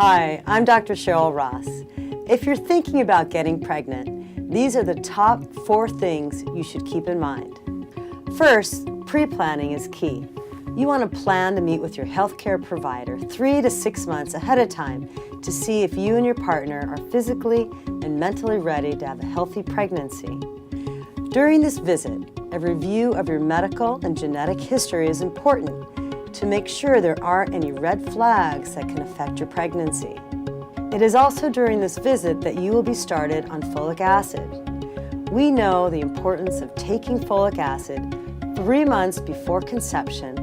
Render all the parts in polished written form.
Hi, I'm Dr. Cheryl Ross. If you're thinking about getting pregnant, these are the top 4 things you should keep in mind. First, pre-planning is key. You want to plan to meet with your healthcare provider 3 to 6 months ahead of time to see if you and your partner are physically and mentally ready to have a healthy pregnancy. During this visit, a review of your medical and genetic history is important to make sure there aren't any red flags that can affect your pregnancy. It is also during this visit that you will be started on folic acid. We know the importance of taking folic acid 3 months before conception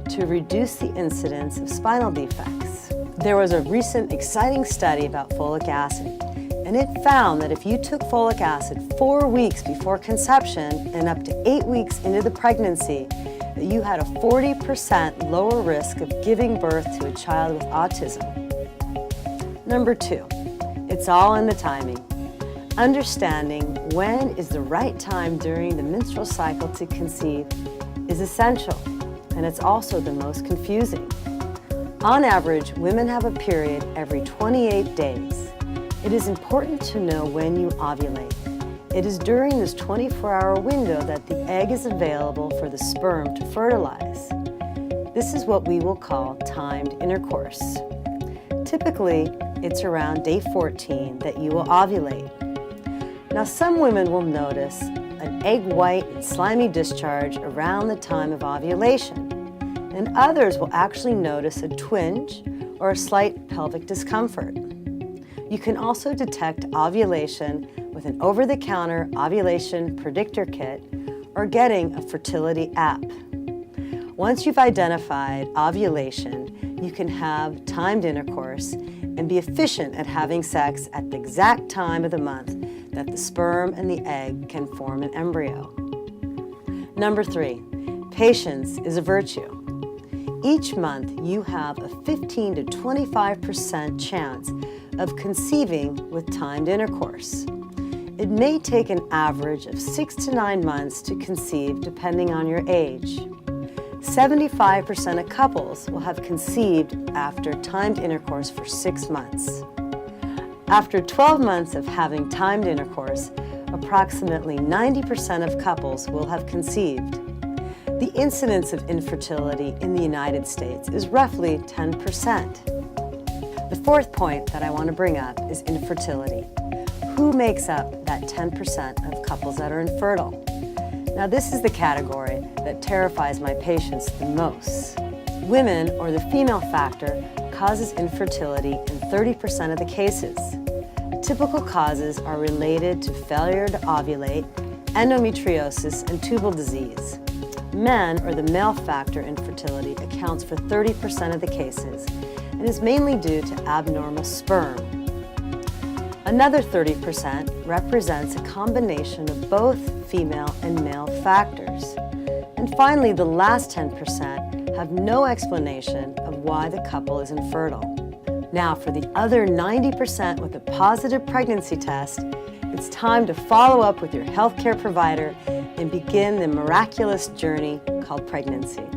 to reduce the incidence of spinal defects. There was a recent exciting study about folic acid, and it found that if you took folic acid 4 weeks before conception and up to 8 weeks into the pregnancy, that you had a 40% lower risk of giving birth to a child with autism. Number 2, it's all in the timing. Understanding when is the right time during the menstrual cycle to conceive is essential, and it's also the most confusing. On average, women have a period every 28 days. It is important to know when you ovulate. It is during this 24-hour window that the egg is available for the sperm to fertilize. This is what we will call timed intercourse. Typically, it's around day 14 that you will ovulate. Now, some women will notice an egg white and slimy discharge around the time of ovulation, and others will actually notice a twinge or a slight pelvic discomfort. You can also detect ovulation with an over-the-counter ovulation predictor kit or getting a fertility app. Once you've identified ovulation, you can have timed intercourse and be efficient at having sex at the exact time of the month that the sperm and the egg can form an embryo. Number 3, patience is a virtue. Each month you have a 15 to 25% chance of conceiving with timed intercourse. It may take an average of 6 to 9 months to conceive depending on your age. 75% of couples will have conceived after timed intercourse for 6 months. After 12 months of having timed intercourse, approximately 90% of couples will have conceived. The incidence of infertility in the United States is roughly 10%. The 4th point that I want to bring up is infertility. Who makes up that 10% of couples that are infertile? Now, this is the category that terrifies my patients the most. Women, or the female factor, causes infertility in 30% of the cases. Typical causes are related to failure to ovulate, endometriosis, and tubal disease. Men, or the male factor infertility, accounts for 30% of the cases and is mainly due to abnormal sperm. Another 30% represents a combination of both female and male factors. And finally, the last 10% have no explanation of why the couple is infertile. Now, for the other 90% with a positive pregnancy test, it's time to follow up with your healthcare provider and begin the miraculous journey called pregnancy.